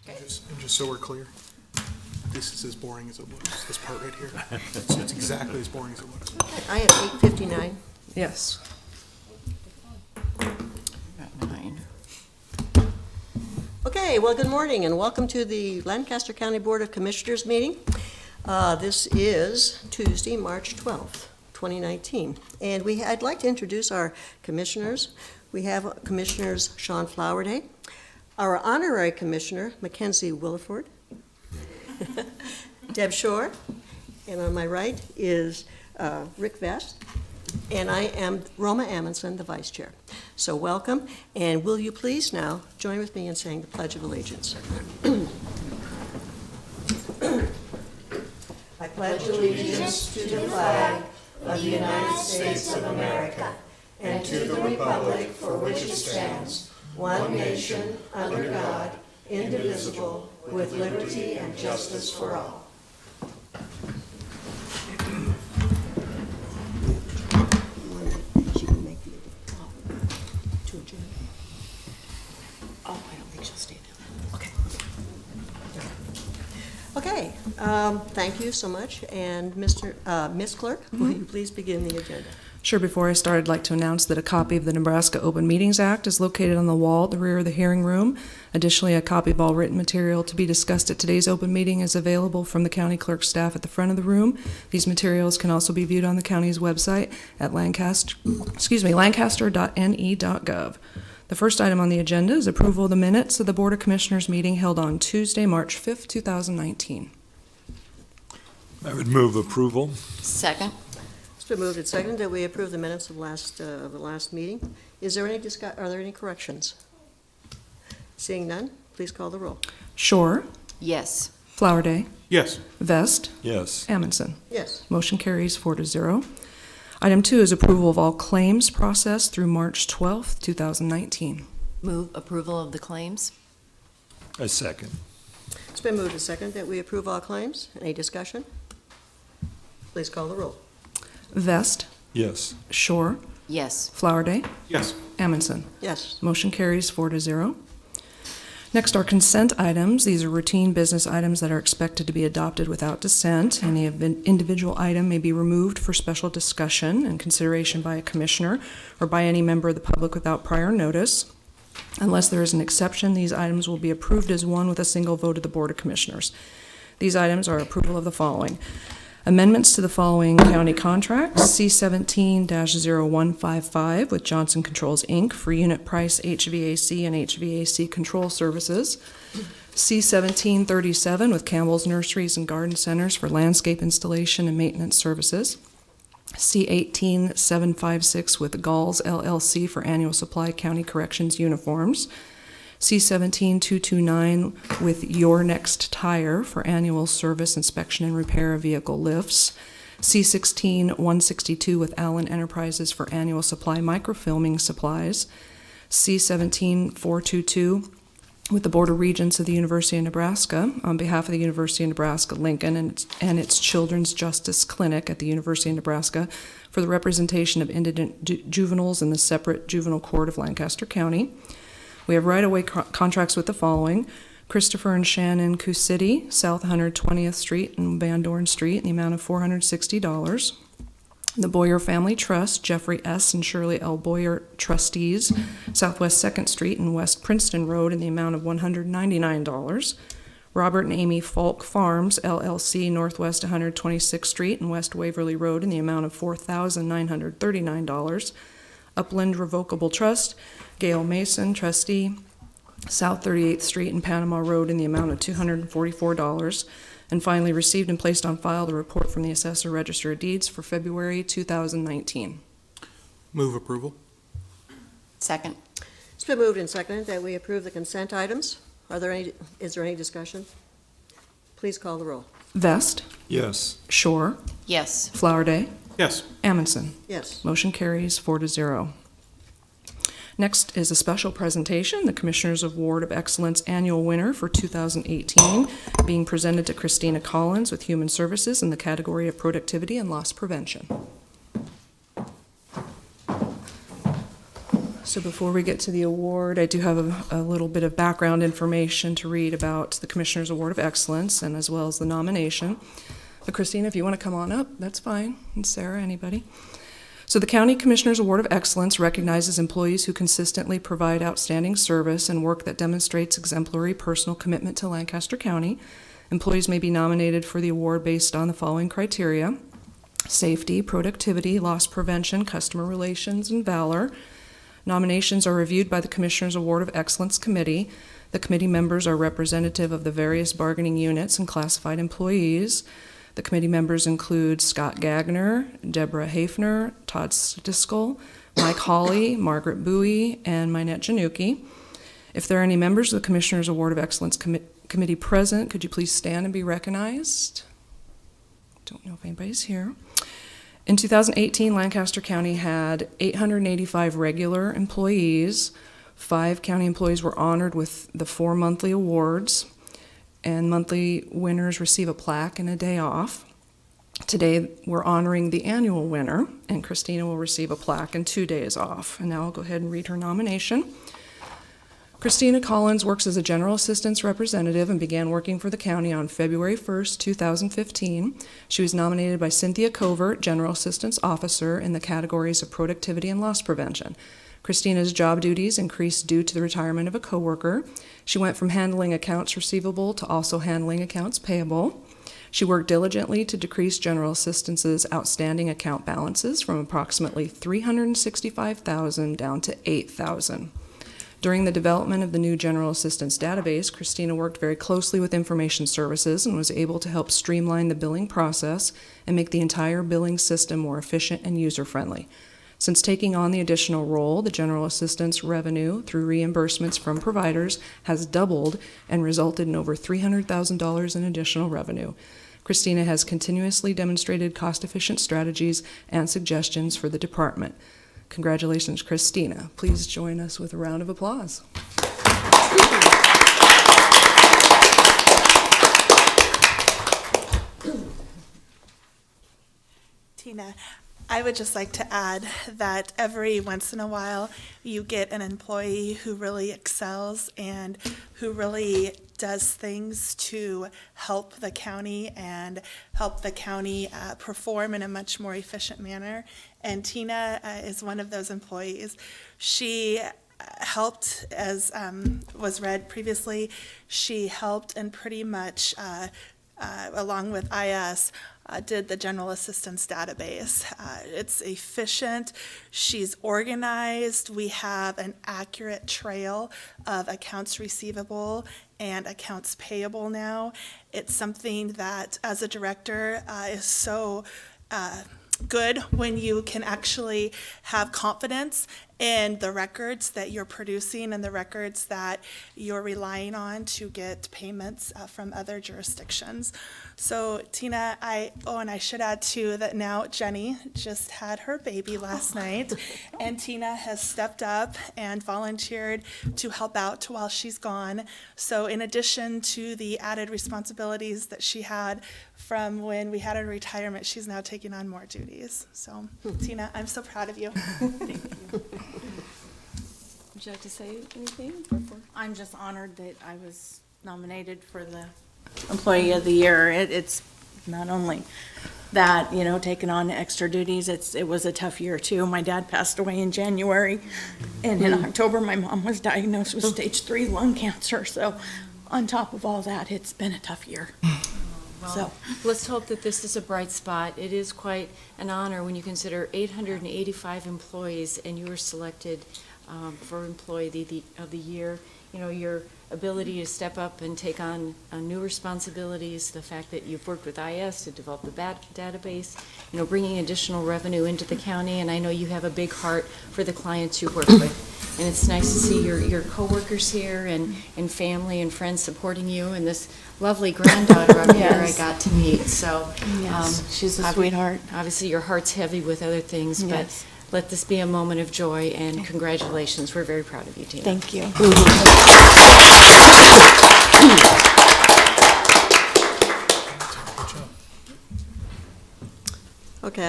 Okay. And just so we're clear, this is as boring as it looks, this part right here. So it's exactly as boring as it looks. Okay, I have 8:59. Yes. Got 9. Okay, well, good morning and welcome to the Lancaster County Board of Commissioners meeting. This is Tuesday, March 12th, 2019. And I'd like to introduce our commissioners. We have Commissioners Sean Flowerday, our honorary commissioner, Mackenzie Williford, Deb Shore, and on my right is Rick Vest, and I am Roma Amundsen, the vice chair. So welcome, and will you please now join with me in saying the Pledge of Allegiance. I pledge allegiance to the flag of the United States of America and to the republic for which it stands, one nation, under God, indivisible, with liberty and justice for all. Okay, thank you so much. And Ms. Clerk, will you please begin the agenda? Sure. Before I start, I'd like to announce that a copy of the Nebraska Open Meetings Act is located on the wall at the rear of the hearing room. Additionally, a copy of all written material to be discussed at today's open meeting is available from the county clerk's staff at the front of the room. These materials can also be viewed on the county's website at lancaster.ne.gov. The first item on the agenda is approval of the minutes of the Board of Commissioners meeting held on Tuesday, March 5th, 2019. I would move approval. Second. It's been moved and seconded that we approve the minutes of the last meeting. Is there any are there any corrections? Seeing none, please call the roll. Shore. Yes. Flowerday. Yes. Vest. Yes. Amundsen. Yes. Motion carries 4-0. Item 2 is approval of all claims processed through March 12th, 2019. Move approval of the claims. A second. It's been moved and seconded that we approve all claims. Any discussion? Please call the roll. Vest. Yes. Shore. Yes. Flowerday. Yes. Amundsen. Yes. Motion carries 4-0. Next are consent items. These are routine business items that are expected to be adopted without dissent. Any individual item may be removed for special discussion and consideration by a commissioner or by any member of the public without prior notice. Unless there is an exception, these items will be approved as one with a single vote of the Board of Commissioners. These items are approval of the following. Amendments to the following county contracts: C17-0155 with Johnson Controls, Inc. for unit price HVAC and HVAC control services. C1737 with Campbell's Nurseries and Garden Centers for landscape installation and maintenance services. C18756 with Galls LLC for annual supply county corrections uniforms. C17229 with Your Next Tire for annual service, inspection, and repair of vehicle lifts. C16162 with Allen Enterprises for annual supply microfilming supplies. C17422 with the Board of Regents of the University of Nebraska on behalf of the University of Nebraska-Lincoln and its Children's Justice Clinic at the University of Nebraska for the representation of indigent juveniles in the separate juvenile court of Lancaster County. We have right-of-way contracts with the following: Christopher and Shannon Cusity, South 120th Street and Van Dorn Street, in the amount of $460. The Boyer Family Trust, Jeffrey S. and Shirley L. Boyer, trustees, Southwest 2nd Street and West Princeton Road, in the amount of $199. Robert and Amy Falk Farms, LLC, Northwest 126th Street and West Waverly Road, in the amount of $4,939. Upland Revocable Trust, Gail Mason, trustee, South 38th Street and Panama Road, in the amount of $244. And finally, received and placed on file the report from the Assessor Register of Deeds for February 2019. Move approval. Second. It's been moved and seconded that we approve the consent items. Is there any discussion? Please call the roll. Vest. Yes. Shore. Yes. Flowerday. Yes. Amundsen. Yes. Motion carries 4-0. Next is a special presentation, the Commissioners Award of Excellence Annual Winner for 2018, being presented to Christina Collins with Human Services in the category of Productivity and Loss Prevention. So before we get to the award, I do have a little bit of background information to read about the Commissioner's Award of Excellence and as well as the nomination. But Christina, if you want to come on up, that's fine. And Sarah, anybody? So the County Commissioner's Award of Excellence recognizes employees who consistently provide outstanding service and work that demonstrates exemplary personal commitment to Lancaster County. Employees may be nominated for the award based on the following criteria: safety, productivity, loss prevention, customer relations, and valor. Nominations are reviewed by the Commissioner's Award of Excellence Committee. The committee members are representative of the various bargaining units and classified employees. The committee members include Scott Gagner, Deborah Hafner, Todd Stiskel, Mike Hawley, Margaret Bowie, and Minette Janucki. If there are any members of the Commissioner's Award of Excellence Committee present, could you please stand and be recognized? Don't know if anybody's here. In 2018, Lancaster County had 885 regular employees. 5 county employees were honored with the 4 monthly awards, and monthly winners receive a plaque and a day off. Today, we're honoring the annual winner, and Christina will receive a plaque and 2 days off. And now I'll go ahead and read her nomination. Christina Collins works as a General Assistance Representative and began working for the county on February 1st, 2015. She was nominated by Cynthia Covert, General Assistance Officer, in the categories of productivity and loss prevention. Christina's job duties increased due to the retirement of a coworker. She went from handling accounts receivable to also handling accounts payable. She worked diligently to decrease General Assistance's outstanding account balances from approximately $365,000 down to $8,000. During the development of the new General Assistance database, Christina worked very closely with Information Services and was able to help streamline the billing process and make the entire billing system more efficient and user-friendly. Since taking on the additional role, the General Assistance revenue through reimbursements from providers has doubled and resulted in over $300,000 in additional revenue. Christina has continuously demonstrated cost-efficient strategies and suggestions for the department. Congratulations, Christina. Please join us with a round of applause. Tina, I would just like to add that every once in a while you get an employee who really excels and who really does things to help the county and help the county perform in a much more efficient manner. And Tina is one of those employees. She helped, as was read previously, she helped and pretty much, along with IS, did the General Assistance database. It's efficient, she's organized, we have an accurate trail of accounts receivable and accounts payable now. It's something that, as a director, is so good when you can actually have confidence in the records that you're producing and the records that you're relying on to get payments from other jurisdictions. So Tina, and I should add too that now Jenny just had her baby last night, and Tina has stepped up and volunteered to help out while she's gone. So in addition to the added responsibilities that she had from when we had her retirement, she's now taking on more duties. So Tina, I'm so proud of you. Thank you. Would you like to say anything? I'm just honored that I was nominated for the Employee of the Year. It's not only that, you know, taking on extra duties, it was a tough year too. My dad passed away in January, and in October my mom was diagnosed with stage 3 lung cancer. So on top of all that, it's been a tough year. Well, let's hope that this is a bright spot. It is quite an honor when you consider 885 employees and you were selected for Employee of the Year. You know, your ability to step up and take on new responsibilities, the fact that you've worked with IS to develop the database, you know, bringing additional revenue into the county, and I know you have a big heart for the clients you work with. And it's nice to see your coworkers here and family and friends supporting you, and this lovely granddaughter up here I got to meet. So She's a sweetheart. Obviously your heart's heavy with other things, but let this be a moment of joy, and congratulations. We're very proud of you, Tina. Thank you. Okay,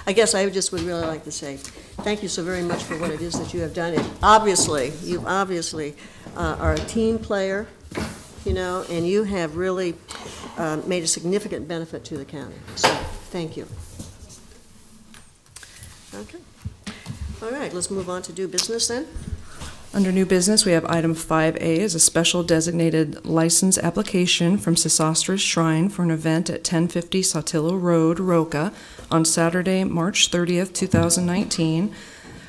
I I guess I just would really like to say thank you so very much for what it is that you have done. You obviously are a team player, you know, and you have really made a significant benefit to the county. So thank you. Okay. All right, let's move on to do business then. Under new business, we have item 5A as a special designated license application from Sesostris Shrine for an event at 1050 Sautillo Road, Roca, on Saturday, March 30th, 2019.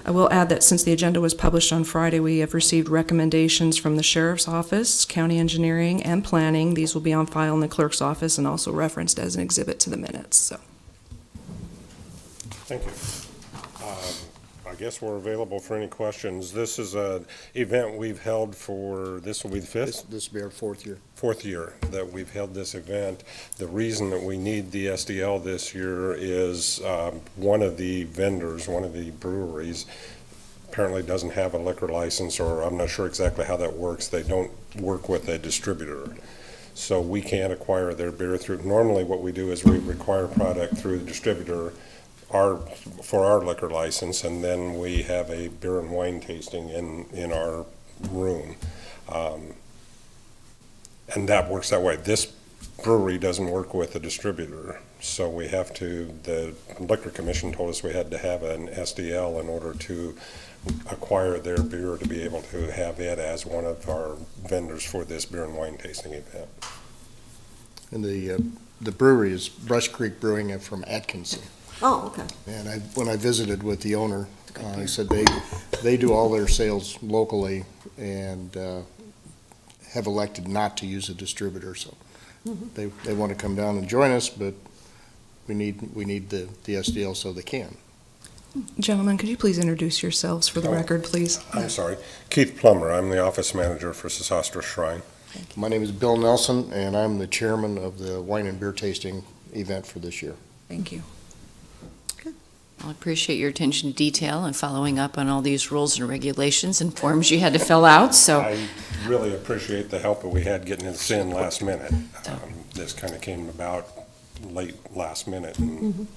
I will add that since the agenda was published on Friday, we have received recommendations from the Sheriff's Office, County Engineering, and Planning. These will be on file in the Clerk's office and also referenced as an exhibit to the minutes. So, Thank you. I guess we're available for any questions. This is an event we've held for, this will be the fifth? This will be our fourth year. Fourth year that we've held this event. The reason that we need the SDL this year is one of the vendors, one of the breweries, apparently doesn't have a liquor license, or I'm not sure exactly how that works. They don't work with a distributor. So we can't acquire their beer through, normally what we do is we require product through the distributor for our liquor license, and then we have a beer and wine tasting in our room. And that works that way. This brewery doesn't work with a distributor, so we have to, the Liquor Commission told us we had to have an SDL in order to acquire their beer to be able to have it as one of our vendors for this beer and wine tasting event. And the brewery is Brush Creek Brewing from Atkinson. Oh, okay. And when I visited with the owner, he said they do all their sales locally and have elected not to use a distributor. So they want to come down and join us, but we need the SDL so they can. gentlemen, could you please introduce yourselves for the record, please? I'm sorry. Keith Plummer. I'm the office manager for Sesostris Shrine. My name is Bill Nelson, and I'm the chairman of the wine and beer tasting event for this year. Thank you. I appreciate your attention to detail and following up on all these rules and regulations and forms you had to fill out, so. I really appreciate the help that we had getting this in last minute. This kind of came about late last minute, and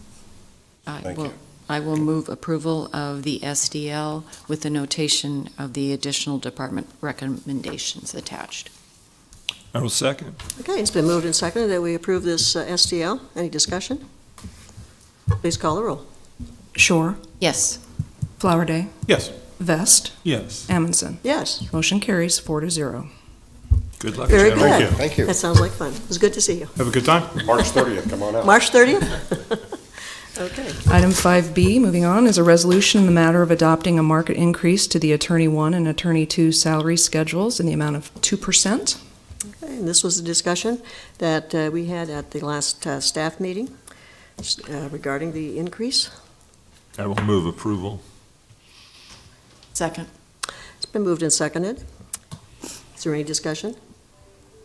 thank you. I will move approval of the SDL with the notation of the additional department recommendations attached. I will second. Okay, it's been moved and seconded that we approve this SDL. Any discussion? Please call the roll. Shore, Yes. Flowerday, Yes. Vest, Yes. Amundson. Yes. Motion carries 4-0. Good luck, Very gentlemen. good. Thank you. That sounds like fun. It was good to see you. Have a good time. March 30th, come on out. March 30th? Okay. Item 5B, moving on, is a resolution in the matter of adopting a market increase to the Attorney 1 and Attorney 2 salary schedules in the amount of 2%. Okay, and this was a discussion that we had at the last staff meeting regarding the increase. I will move approval. Second. It's been moved and seconded. Is there any discussion?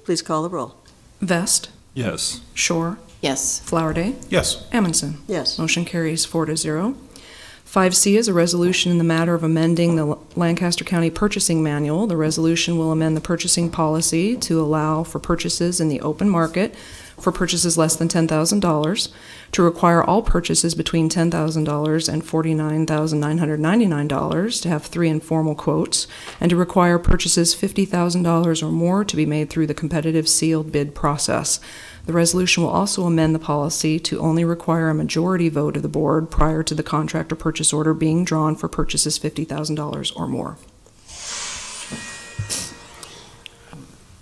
Please call the roll. Vest, Yes. Shore, Yes. Flowerday, Yes. Amundson. Yes. Motion carries 4-0. 5C is a resolution in the matter of amending the Lancaster County Purchasing Manual. The resolution will amend the purchasing policy to allow for purchases in the open market for purchases less than $10,000, to require all purchases between $10,000 and $49,999 to have 3 informal quotes, and to require purchases $50,000 or more to be made through the competitive sealed bid process. The resolution will also amend the policy to only require a majority vote of the board prior to the contract or purchase order being drawn for purchases $50,000 or more.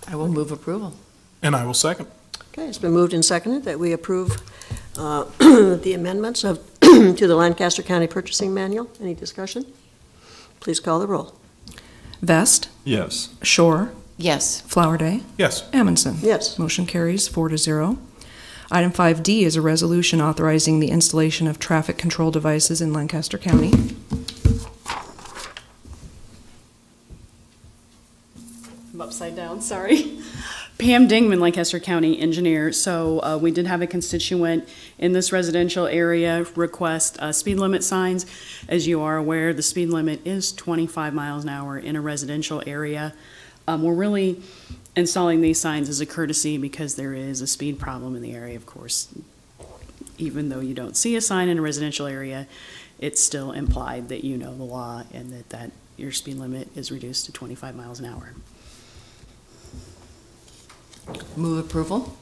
I will move approval. And I will second. Okay, it's been moved and seconded that we approve the amendments to the Lancaster County Purchasing Manual. Any discussion? Please call the roll. Vest, Yes. Shore, Yes. Flowerday, Yes. Amundson. Yes. Motion carries 4-0. Item 5D is a resolution authorizing the installation of traffic control devices in Lancaster County. I'm upside down, sorry. Pam Dingman, Lancaster County Engineer. So we did have a constituent in this residential area request speed limit signs. As you are aware, the speed limit is 25 miles an hour in a residential area. We're really installing these signs as a courtesy because there is a speed problem in the area, of course. even though you don't see a sign in a residential area, it's still implied that you know the law and that your speed limit is reduced to 25 miles an hour. Move approval.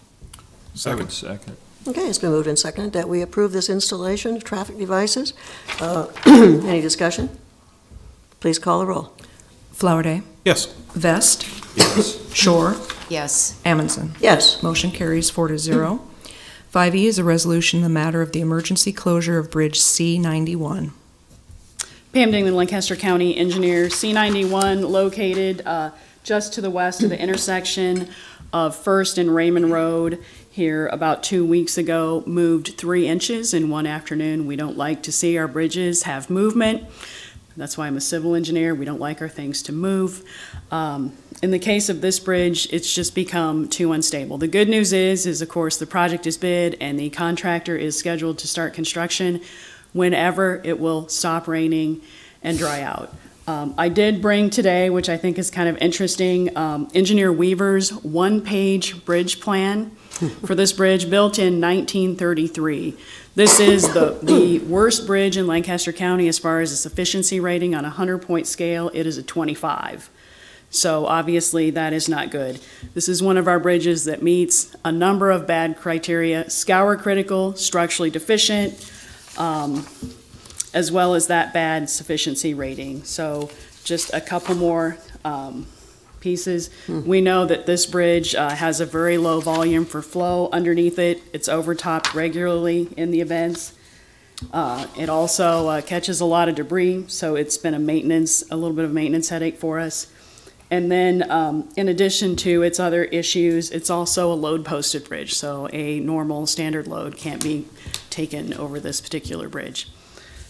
I would second. Okay, it's been moved and seconded that we approve this installation of traffic devices. Any discussion? Please call the roll. Flowerday, Yes. Vest, Yes. Shore, Yes. Amundson. Yes. Motion carries 4-0. 5E is a resolution in the matter of the emergency closure of Bridge C-91. Pam Dingman, Lancaster County Engineer. C-91 located just to the west of the intersection of First and Raymond Road here about 2 weeks ago, moved 3 inches in one afternoon. We don't like to see our bridges have movement. That's why I'm a civil engineer. We don't like our things to move. In the case of this bridge, it's just become too unstable. The good news is of course, the project is bid and the contractor is scheduled to start construction whenever it will stop raining and dry out. I did bring today, which I think is kind of interesting, Engineer Weaver's one-page bridge plan for this bridge built in 1933. This is the worst bridge in Lancaster County as far as its efficiency rating on a 100-point scale. It is a 25. So obviously that is not good. This is one of our bridges that meets a number of bad criteria: scour critical, structurally deficient, as well as that bad sufficiency rating. So just a couple more pieces. We know that this bridge has a very low volume for flow underneath it. It's overtopped regularly in the events. It also catches a lot of debris, so it's been a little bit of a maintenance headache for us. And then in addition to its other issues, it's also a load-posted bridge, so a normal standard load can't be taken over this particular bridge.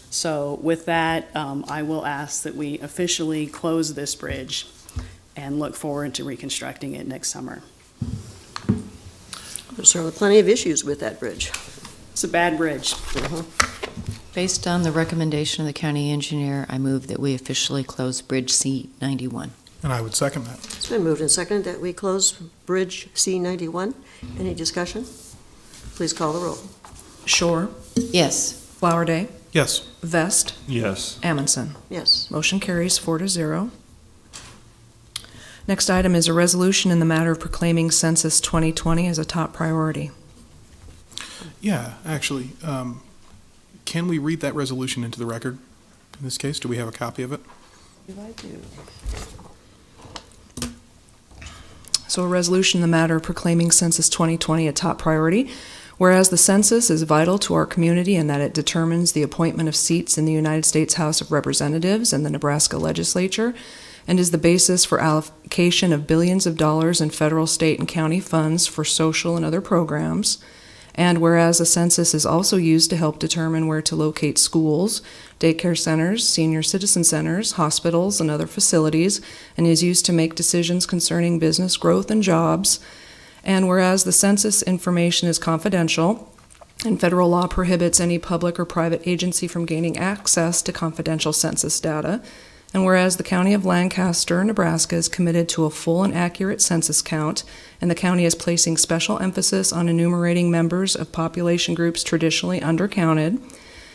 So with that, I will ask that we officially close this bridge and look forward to reconstructing it next summer. There's certainly plenty of issues with that bridge. It's a bad bridge. Based on the recommendation of the county engineer, I move that we officially close Bridge C-91. And I would second that. It's been moved and seconded that we close Bridge C-91. Any discussion? Please call the roll. Shore, Yes. Flowerday, Yes. Vest, Yes. Amundson. Yes. Motion carries 4-0. Next item is a resolution in the matter of proclaiming Census 2020 as a top priority. Yeah, actually, can we read that resolution into the record? In this case, do we have a copy of it? So a resolution in the matter of proclaiming Census 2020 a top priority, whereas the census is vital to our community in that it determines the appointment of seats in the United States House of Representatives and the Nebraska Legislature, and is the basis for allocation of billions of dollars in federal, state, and county funds for social and other programs. And whereas the census is also used to help determine where to locate schools, daycare centers, senior citizen centers, hospitals, and other facilities, and is used to make decisions concerning business growth and jobs. And whereas the census information is confidential, and federal law prohibits any public or private agency from gaining access to confidential census data, and whereas the County of Lancaster, Nebraska is committed to a full and accurate census count, and the county is placing special emphasis on enumerating members of population groups traditionally undercounted,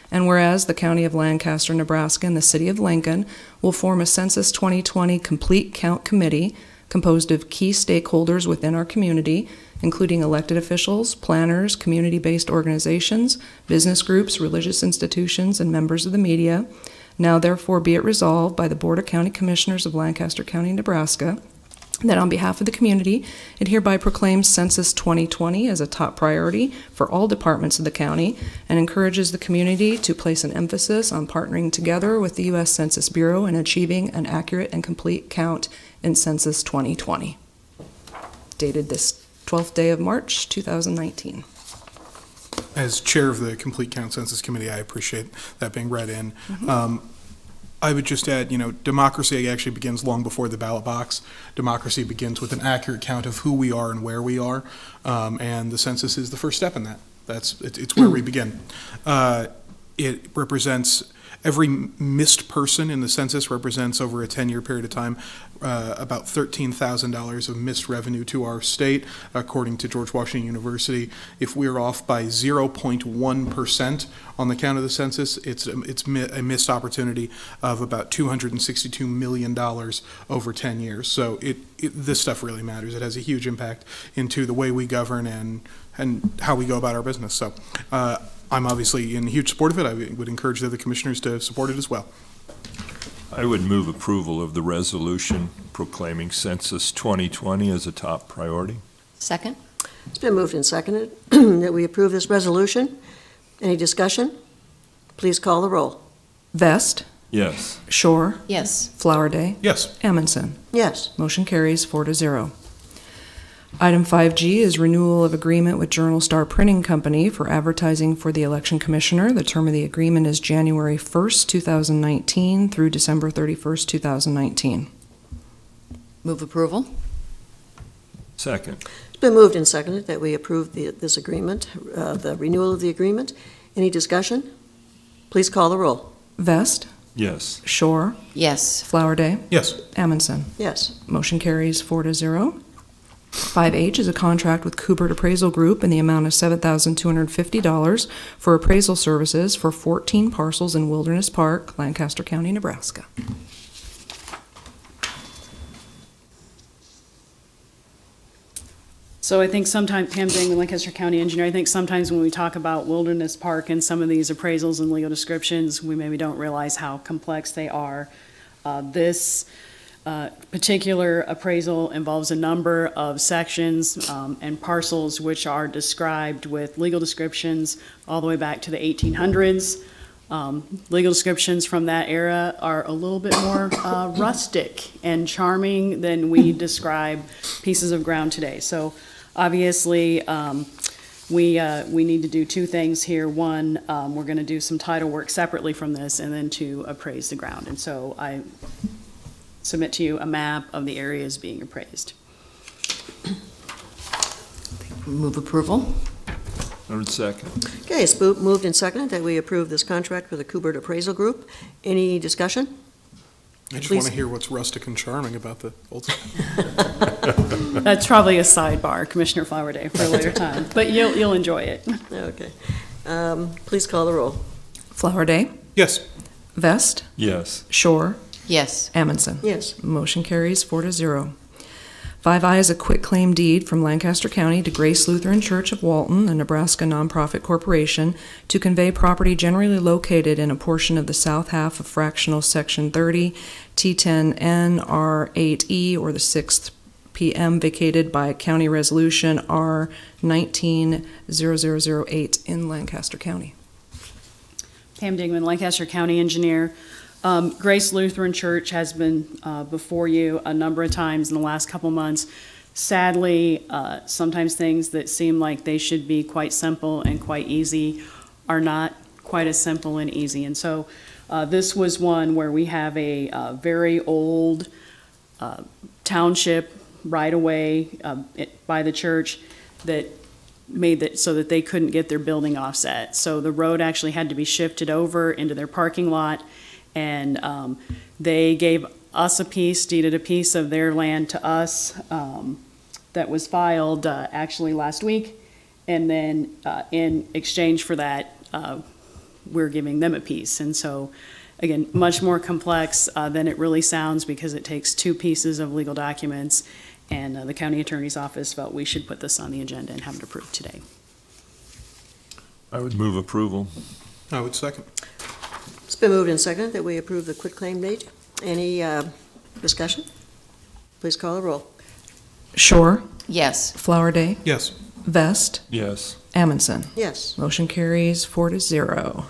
and whereas the County of Lancaster, Nebraska and the City of Lincoln will form a Census 2020 Complete Count Committee composed of key stakeholders within our community, including elected officials, planners, community-based organizations, business groups, religious institutions, and members of the media. Now therefore be it resolved by the Board of County Commissioners of Lancaster County, Nebraska, that on behalf of the community, it hereby proclaims Census 2020 as a top priority for all departments of the county and encourages the community to place an emphasis on partnering together with the U.S. Census Bureau in achieving an accurate and complete count in Census 2020. Dated this 12th day of March, 2019. As chair of the Complete Count Census Committee, I appreciate that being read in. I would just add, democracy actually begins long before the ballot box. Democracy begins with an accurate count of who we are and where we are, and the census is the first step in that. It's where we begin. It represents every missed person in the census represents, over a 10-year period of time, about $13,000 of missed revenue to our state, according to George Washington University. If we're off by 0.1% on the count of the census, it's a missed opportunity of about $262 million over 10 years. So this stuff really matters. It has a huge impact into the way we govern and how we go about our business. So I'm obviously in huge support of it. I would encourage the other commissioners to support it as well. I would move approval of the resolution proclaiming Census 2020 as a top priority. Second? It's been moved and seconded that we approve this resolution. Any discussion? Please call the roll. Vest, Yes. Shore, Yes. Flowerday, Yes. Amundson. Yes. Motion carries 4-0. Item 5G is renewal of agreement with Journal Star Printing Company for advertising for the election commissioner. The term of the agreement is January 1st, 2019 through December 31st, 2019. Move approval? Second. It's been moved and seconded that we approve this agreement, the renewal of the agreement. Any discussion? Please call the roll. Vest, Yes. Shore, Yes. Flowerday, Yes. Amundson. Yes. Motion carries 4-0. 5H is a contract with Kubert Appraisal Group in the amount of $7,250 for appraisal services for 14 parcels in Wilderness Park, Lancaster County, Nebraska. So I think sometimes, Pam Dingman, Lancaster County Engineer, I think sometimes when we talk about Wilderness Park and some of these appraisals and legal descriptions, we maybe don't realize how complex they are. This particular appraisal involves a number of sections and parcels which are described with legal descriptions all the way back to the 1800s. Legal descriptions from that era are a little bit more rustic and charming than we describe pieces of ground today. So obviously, we need to do two things here. One, we're going to do some title work separately from this, and then to appraise the ground. And so I submit to you a map of the areas being appraised. Move approval? I would second. Okay, it's moved and seconded that we approve this contract with the Kubert Appraisal Group. Any discussion? I just Please. want to hear what's rustic and charming about the old. That's probably a sidebar, Commissioner Flowerday, for a later time, but you'll enjoy it. Okay. Please call the roll. Flowerday, Yes. Vest, Yes. Shore, Yes. Amundson. Yes. Motion carries 4-0. 5I is a quitclaim deed from Lancaster County to Grace Lutheran Church of Walton, a Nebraska nonprofit corporation, to convey property generally located in a portion of the south half of fractional section 30, T10N, R8E, or the 6th PM, vacated by County Resolution R 190008 in Lancaster County. Pam Dingman, Lancaster County Engineer. Grace Lutheran Church has been before you a number of times in the last couple months. Sadly, sometimes things that seem like they should be quite simple and quite easy are not quite as simple and easy. And so this was one where we have a very old township right-of-way by the church that made it so that they couldn't get their building offset. So the road actually had to be shifted over into their parking lot. And they gave us a piece, deeded a piece of their land to us that was filed actually last week. And then in exchange for that, we're giving them a piece. And so, again, much more complex than it really sounds because it takes two pieces of legal documents. And the county attorney's office felt we should put this on the agenda and have it approved today. I would move approval. I would second. It's been moved and seconded that we approve the quitclaim deed. Any discussion? Please call the roll. Shore, Yes. Flowerday, Yes. Vest, Yes. Amundson. Yes. Motion carries 4-0.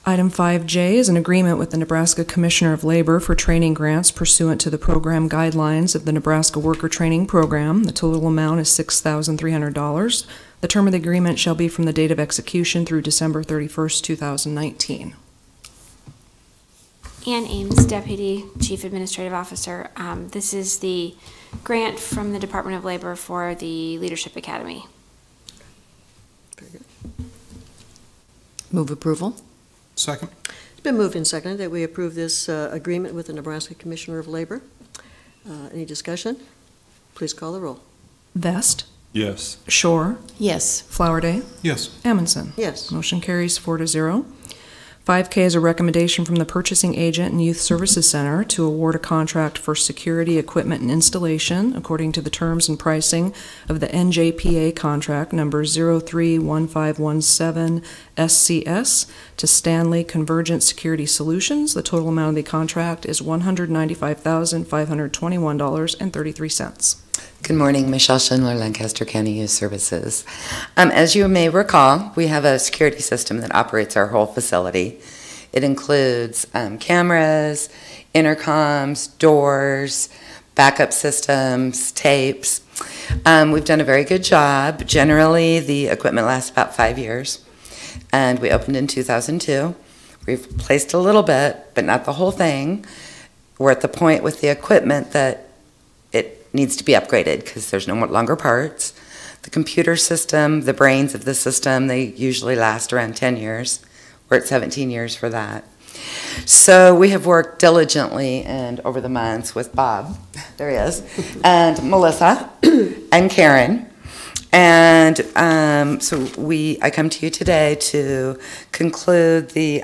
Item 5J is an agreement with the Nebraska Commissioner of Labor for training grants pursuant to the program guidelines of the Nebraska Worker Training Program. The total amount is $6,300. The term of the agreement shall be from the date of execution through December 31st, 2019. Ann Ames, Deputy Chief Administrative Officer. This is the grant from the Department of Labor for the Leadership Academy. Move approval? Second. It's been moved and seconded that we approve this agreement with the Nebraska Commissioner of Labor. Any discussion? Please call the roll. Vest, Yes. Shore, Yes. Flowerday, Yes. Amundson. Yes. Motion carries 4-0. 5K is a recommendation from the Purchasing Agent and Youth Services Center to award a contract for security equipment and installation according to the terms and pricing of the NJPA contract number 031517 SCS to Stanley Convergent Security Solutions. The total amount of the contract is $195,521.33. Good morning, Michelle Schindler, Lancaster County Youth Services. As you may recall, we have a security system that operates our whole facility. It includes cameras, intercoms, doors, backup systems, tapes. We've done a very good job. Generally, the equipment lasts about 5 years, and we opened in 2002. We've replaced a little bit, but not the whole thing. We're at the point with the equipment that it needs to be upgraded because there's no longer parts. The computer system, the brains of the system, they usually last around 10 years. We're at 17 years for that. So we have worked diligently and over the months with Bob, there he is, and Melissa and Karen. And so I come to you today to conclude the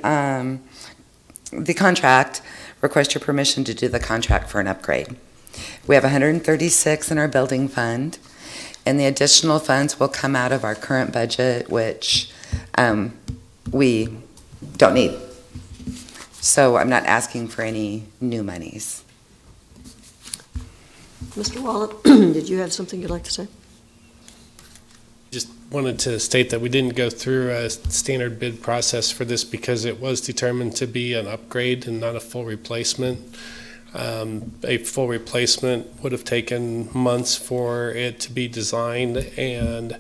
contract, request your permission to do the contract for an upgrade. We have 136 in our building fund, and the additional funds will come out of our current budget, which we don't need. So I'm not asking for any new monies. Mr. Wallet, did you have something you'd like to say? Just wanted to state that we didn't go through a standard bid process for this because it was determined to be an upgrade and not a full replacement. A full replacement would have taken months for it to be designed, and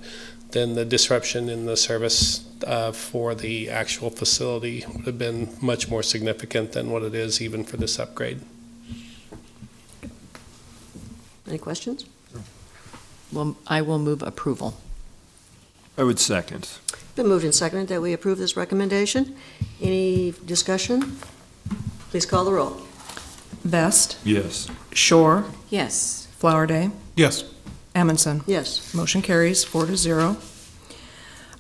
then the disruption in the service for the actual facility would have been much more significant than what it is even for this upgrade. Any questions? Well, I will move approval. I would second. Been moved and seconded that we approve this recommendation. Any discussion? Please call the roll. Vest, Yes. Shore, Yes. Flowerday, Yes. Amundson. Yes. Motion carries 4-0.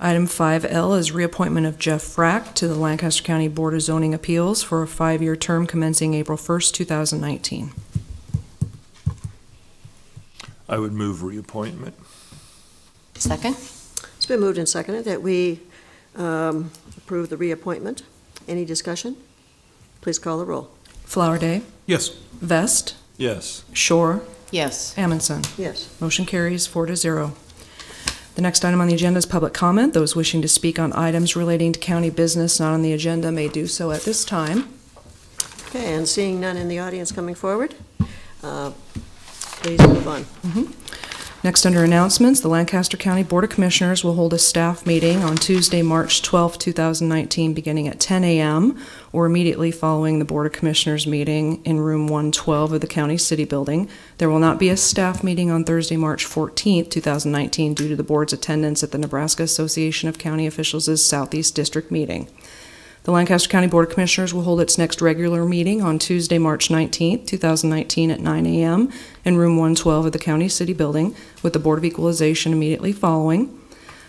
Item 5L is reappointment of Jeff Frack to the Lancaster County Board of Zoning Appeals for a 5-year term commencing April 1st, 2019. I would move reappointment. Second? It's been moved and seconded that we approve the reappointment. Any discussion? Please call the roll. Flowerday, Yes. Vest, Yes. Shore, Yes. Amundson. Yes. Motion carries 4-0. The next item on the agenda is public comment. Those wishing to speak on items relating to county business not on the agenda may do so at this time. Okay, and seeing none in the audience coming forward, please move on. Next, under announcements, the Lancaster County Board of Commissioners will hold a staff meeting on Tuesday, March 12, 2019, beginning at 10 a.m. or immediately following the Board of Commissioners meeting in room 112 of the County City Building. There will not be a staff meeting on Thursday, March 14, 2019, due to the board's attendance at the Nebraska Association of County Officials' Southeast District meeting. The Lancaster County Board of Commissioners will hold its next regular meeting on Tuesday, March 19, 2019 at 9 a.m. in room 112 of the County City Building, with the Board of Equalization immediately following.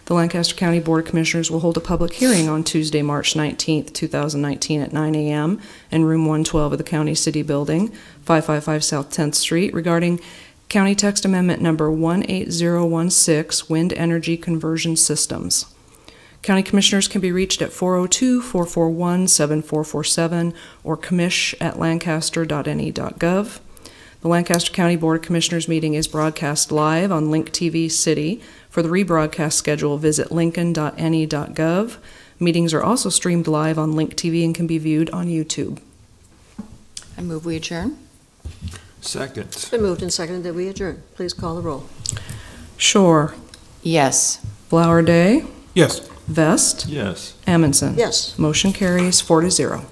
The Lancaster County Board of Commissioners will hold a public hearing on Tuesday, March 19, 2019 at 9 a.m. in room 112 of the County City Building, 555 South 10th Street, regarding County Text Amendment number 18016, Wind Energy Conversion Systems. County Commissioners can be reached at 402-441-7447 or commish@lancaster.ne.gov. The Lancaster County Board of Commissioners meeting is broadcast live on Link TV City. For the rebroadcast schedule, visit lincoln.ne.gov. Meetings are also streamed live on Link TV and can be viewed on YouTube. I move we adjourn. Second. It's been moved and seconded that we adjourn. Please call the roll. Shore, Yes. Flowerday, Yes. Vest, Yes. Amundson. Yes. Motion carries 4-0.